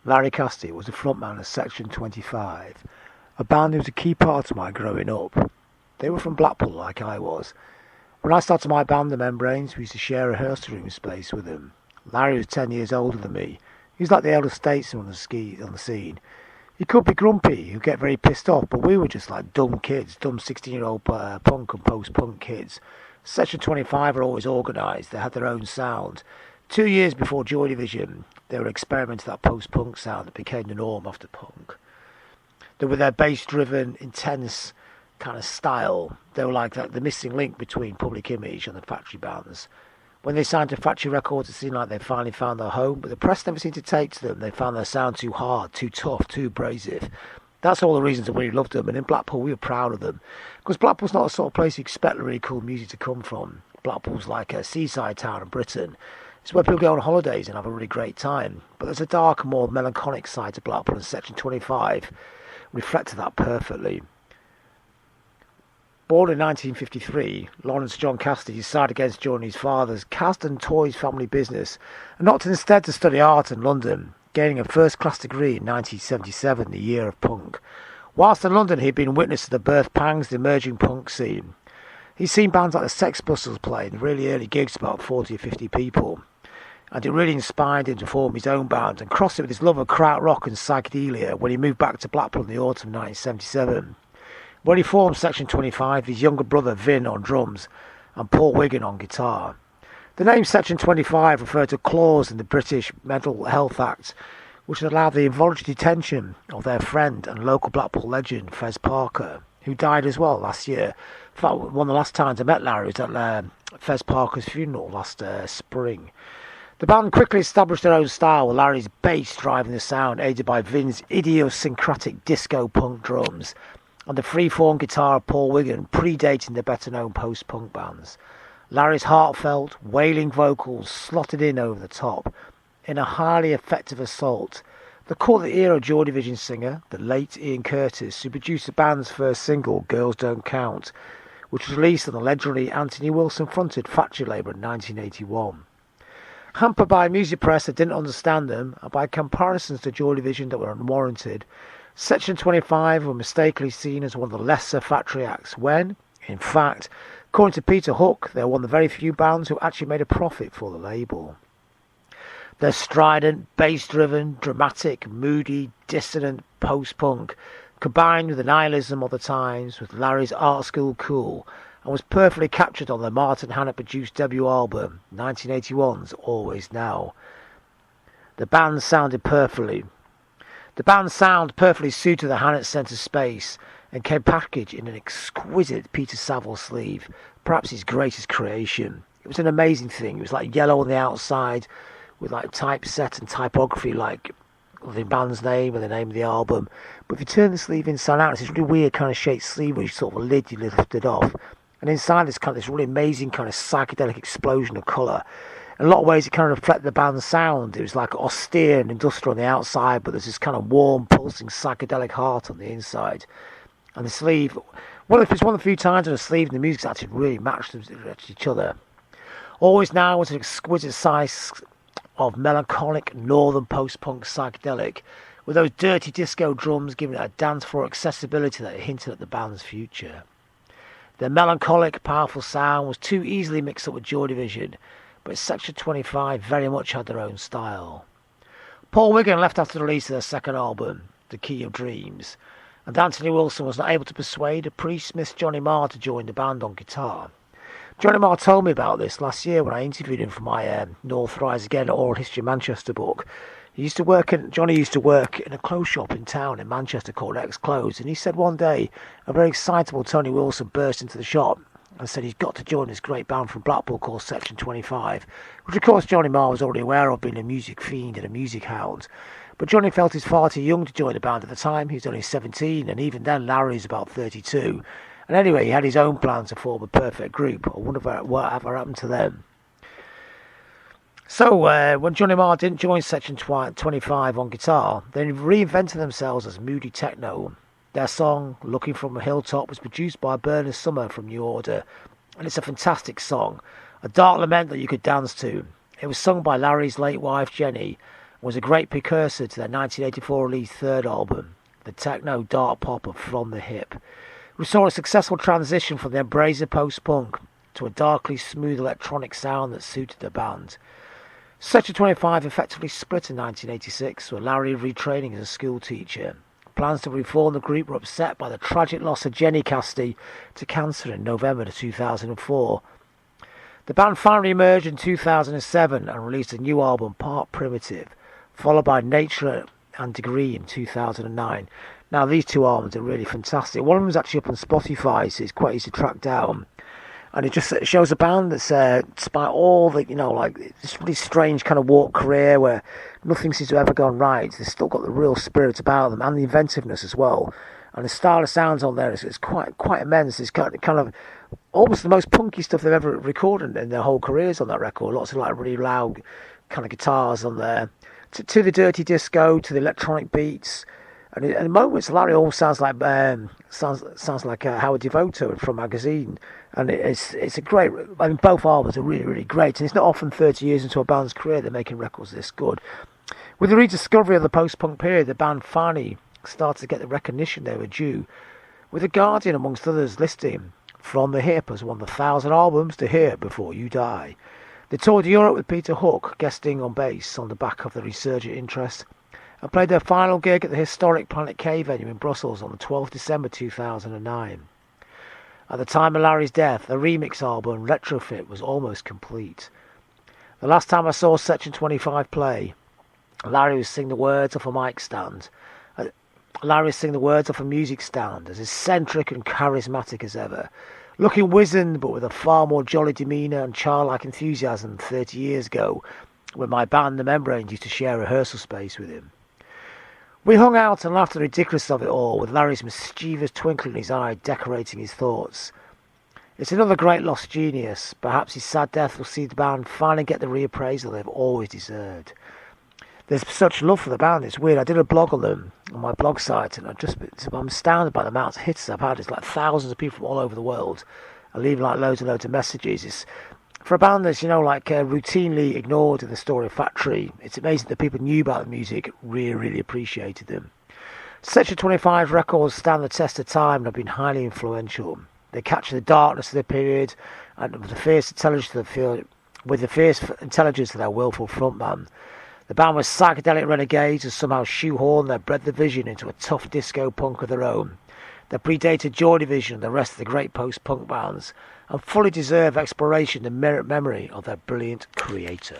Larry Cassidy was the frontman of Section 25, a band who was a key part of my growing up. They were from Blackpool like I was. When I started my band, The Membranes, we used to share a rehearsal room space with them. Larry was 10 years older than me. He was like the elder statesman on the scene. He could be grumpy, he'd get very pissed off, but we were just like dumb kids, dumb 16-year-old punk and post-punk kids. Section 25 were always organised, they had their own sound. 2 years before Joy Division, they were experimenting with that post-punk sound that became the norm after punk. They were their bass-driven, intense kind of style. They were like the missing link between Public Image and the factory bands. When they signed to Factory Records, it seemed like they finally found their home, but the press never seemed to take to them. They found their sound too hard, too tough, too abrasive. That's all the reasons I really loved them, and in Blackpool we were proud of them. Because Blackpool's not the sort of place you expect really cool music to come from. Blackpool's like a seaside town in Britain. It's where people go on holidays and have a really great time. But there's a darker, more melancholic side to Blackpool, and Section 25 reflected that perfectly. Born in 1953, Lawrence John Cassidy decided against joining his father's cast and toys family business and opted instead to study art in London, gaining a first-class degree in 1977, the year of punk. Whilst in London, he'd been witness to the birth pangs of the emerging punk scene. He'd seen bands like the Sex Pistols play in really early gigs, about 40 or 50 people, and it really inspired him to form his own band and cross it with his love of krautrock and psychedelia when he moved back to Blackpool in the autumn of 1977. When he formed Section 25, his younger brother Vin on drums and Paul Wigan on guitar. The name Section 25 referred to a clause in the British Mental Health Act which allowed the involuntary detention of their friend and local Blackpool legend Fez Parker, who died as well last year. In fact, one of the last times I met Larry was at Fez Parker's funeral last spring. The band quickly established their own style, with Larry's bass driving the sound, aided by Vin's idiosyncratic disco punk drums, and the freeform guitar of Paul Wigan, predating the better-known post-punk bands. Larry's heartfelt, wailing vocals slotted in over the top, in a highly effective assault. The cult-era Joy Division singer, the late Ian Curtis, who produced the band's first single, Girls Don't Count, which was released on the legendary Anthony Wilson-fronted Factory label in 1981. Hampered by a music press that didn't understand them, and by comparisons to Joy Division that were unwarranted, Section 25 were mistakenly seen as one of the lesser Factory acts when, in fact, according to Peter Hook, they were one of the very few bands who actually made a profit for the label. Their strident, bass-driven, dramatic, moody, dissonant post-punk combined with the nihilism of the times with Larry's art school cool, and was perfectly captured on the Martin Hannett-produced debut album, 1981's Always Now. The band's sound perfectly suited the Hannett Centre space and came packaged in an exquisite Peter Saville sleeve, perhaps his greatest creation. It was an amazing thing. It was like yellow on the outside with like typeset and typography like the band's name and the name of the album. But if you turn the sleeve inside out, it's this really weird kind of shaped sleeve with sort of a lid you lifted off. And inside this kind of this really amazing kind of psychedelic explosion of colour. In a lot of ways it kind of reflected the band's sound. It was like austere and industrial on the outside, but there's this kind of warm, pulsing psychedelic heart on the inside. And the sleeve, it's one of the few times when the sleeve and the music's actually really matched each other. Always Now was an exquisite size of melancholic northern post-punk psychedelic, with those dirty disco drums giving it a dance floor accessibility that hinted at the band's future. Their melancholic, powerful sound was too easily mixed up with Joy Division, but Section 25 very much had their own style. Paul Wigan left after the release of their second album, The Key of Dreams, and Anthony Wilson was not able to persuade a pre-Smith Johnny Marr to join the band on guitar. Johnny Marr told me about this last year when I interviewed him for my North Rise Again Oral History Manchester book. Johnny used to work in a clothes shop in town in Manchester called X Clothes, and he said one day a very excitable Tony Wilson burst into the shop and said he's got to join this great band from Blackpool called Section 25, which of course Johnny Marr was already aware of, being a music fiend and a music hound. But Johnny felt he's far too young to join the band at the time. He was only 17, and even then Larry was about 32. And anyway, he had his own plan to form a perfect group. I wonder whatever happened to them. So, when Johnny Marr didn't join Section 25 on guitar, they reinvented themselves as Moody Techno. Their song, Looking from a Hilltop, was produced by Bernard Summer from New Order, and it's a fantastic song, a dark lament that you could dance to. It was sung by Larry's late wife, Jenny, was a great precursor to their 1984 release third album, the techno dark pop of From the Hip. We saw a successful transition from the abrasive post-punk to a darkly smooth electronic sound that suited the band. Section 25 effectively split in 1986, with Larry retraining as a school teacher. Plans to reform the group were upset by the tragic loss of Jenny Cassidy to cancer in November 2004. The band finally emerged in 2007 and released a new album, Part Primitive, followed by Nature and Degree in 2009. Now, these two albums are really fantastic. One of them is actually up on Spotify, so it's quite easy to track down. And it just shows a band that's, despite all the, this really strange kind of warped career where nothing seems to have ever gone right, they've still got the real spirit about them and the inventiveness as well. And the style of sounds on there is quite immense. It's kind of almost the most punky stuff they've ever recorded in their whole careers on that record. Lots of really loud kind of guitars on there. To the dirty disco, to the electronic beats. And in moments, Larry almost sounds like Howard Devoto from Magazine, and it's a great. I mean, both albums are really, really great, and it's not often 30 years into a band's career they're making records this good. With the rediscovery of the post-punk period, the band finally started to get the recognition they were due, with The Guardian, amongst others, listing From the Hip as one of the 1,000 albums to hear before you die. They toured Europe with Peter Hook guesting on bass on the back of the resurgent interest, and played their final gig at the historic Planet K venue in Brussels on the 12th December 2009. At the time of Larry's death, the remix album Retrofit was almost complete. The last time I saw Section 25 play, Larry was singing the words off a mic stand. Larry was singing the words off a music stand, as eccentric and charismatic as ever, looking wizened but with a far more jolly demeanour and childlike enthusiasm than 30 years ago, when my band, The Membrane, used to share rehearsal space with him. We hung out and laughed at the ridiculousness of it all, with Larry's mischievous twinkle in his eye decorating his thoughts. It's another great lost genius. Perhaps his sad death will see the band finally get the reappraisal they've always deserved. There's such love for the band, it's weird. I did a blog on them on my blog site, and I'm astounded by the amount of hits I've had. It's like thousands of people from all over the world. I leave loads and loads of messages. It's for a band that's, routinely ignored in the story of Factory, it's amazing that people knew about the music, really, really appreciated them. Section 25 records stand the test of time and have been highly influential. They capture the darkness of the period and with the fierce intelligence of their willful frontman. The band was psychedelic renegades who somehow shoehorned their breadth of vision into a tough disco punk of their own. They predated Joy Division and the rest of the great post-punk bands, and fully deserve exploration and merit memory of their brilliant creator.